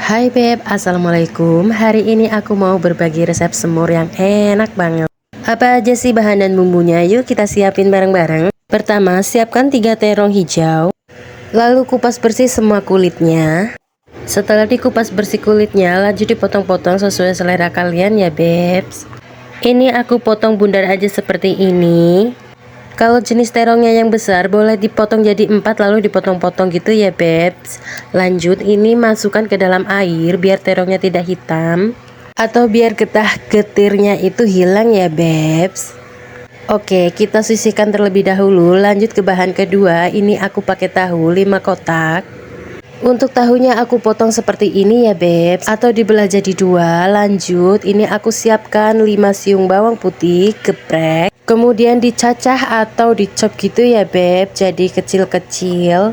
Hai Beb, Assalamualaikum. Hari ini aku mau berbagi resep semur yang enak banget. Apa aja sih bahan dan bumbunya? Yuk kita siapin bareng-bareng. Pertama, siapkan 3 terong hijau. Lalu kupas bersih semua kulitnya. Setelah dikupas bersih kulitnya, lanjut dipotong-potong sesuai selera kalian ya Bebs. Ini aku potong bundar aja seperti ini. Kalau jenis terongnya yang besar boleh dipotong jadi 4 lalu dipotong-potong gitu ya Bebs. Lanjut ini masukkan ke dalam air biar terongnya tidak hitam, atau biar getah getirnya itu hilang ya Bebs. Oke, kita sisihkan terlebih dahulu. Lanjut ke bahan kedua. Ini aku pakai tahu 5 kotak. Untuk tahunya aku potong seperti ini ya Bebs, atau dibelah jadi 2. Lanjut ini aku siapkan 5 siung bawang putih geprek. Kemudian dicacah atau dicop gitu ya Beb, jadi kecil-kecil.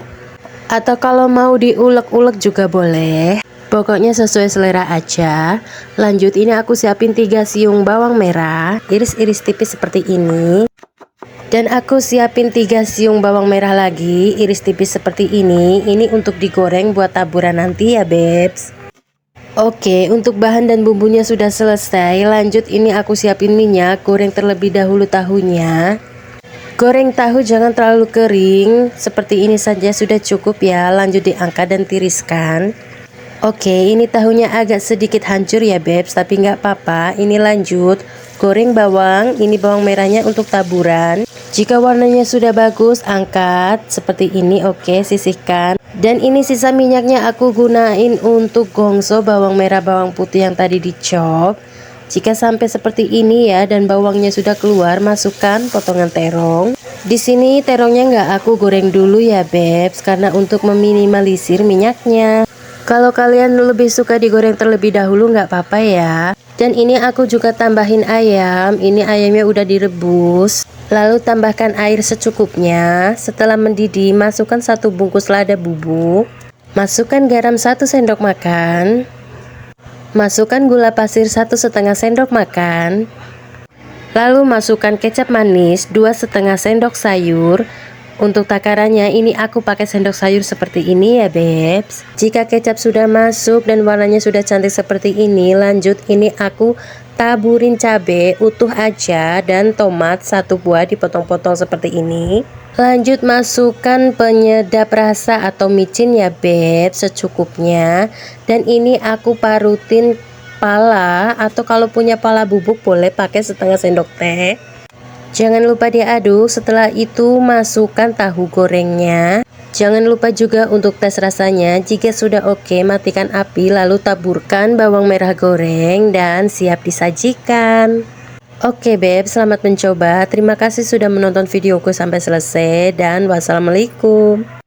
Atau kalau mau diulek-ulek juga boleh. Pokoknya sesuai selera aja. Lanjut ini aku siapin 3 siung bawang merah, iris-iris tipis seperti ini. Dan aku siapin 3 siung bawang merah lagi, iris tipis seperti ini. Ini untuk digoreng buat taburan nanti ya Bebs. Oke, untuk bahan dan bumbunya sudah selesai. Lanjut ini aku siapin minyak, goreng terlebih dahulu tahunya. Goreng tahu jangan terlalu kering, seperti ini saja sudah cukup ya. Lanjut diangkat dan tiriskan. Oke, ini tahunya agak sedikit hancur ya Bebs, tapi nggak apa-apa. Ini lanjut goreng bawang, ini bawang merahnya untuk taburan. Jika warnanya sudah bagus, angkat seperti ini. Oke, sisihkan. Dan ini sisa minyaknya aku gunain untuk gongso bawang merah bawang putih yang tadi dicop. Jika sampai seperti ini ya dan bawangnya sudah keluar, masukkan potongan terong. Di sini terongnya nggak aku goreng dulu ya Bebs, karena untuk meminimalisir minyaknya. Kalau kalian lebih suka digoreng terlebih dahulu nggak apa-apa ya. Dan ini aku juga tambahin ayam. Ini ayamnya udah direbus. Lalu tambahkan air secukupnya. Setelah mendidih, masukkan 1 bungkus lada bubuk. Masukkan garam 1 sendok makan. Masukkan gula pasir 1,5 sendok makan. Lalu masukkan kecap manis 2,5 sendok sayur. Untuk takarannya ini aku pakai sendok sayur seperti ini ya Bebs. Jika kecap sudah masuk dan warnanya sudah cantik seperti ini, lanjut ini aku taburin cabai utuh aja dan tomat 1 buah dipotong-potong seperti ini. Lanjut masukkan penyedap rasa atau micin ya Beb, secukupnya. Dan ini aku parutin pala, atau kalau punya pala bubuk boleh pakai setengah sendok teh. Jangan lupa diaduk. Setelah itu masukkan tahu gorengnya. Jangan lupa juga untuk tes rasanya. Jika sudah oke, matikan api lalu taburkan bawang merah goreng dan siap disajikan. Oke Beb, selamat mencoba. Terima kasih sudah menonton videoku sampai selesai dan wassalamualaikum.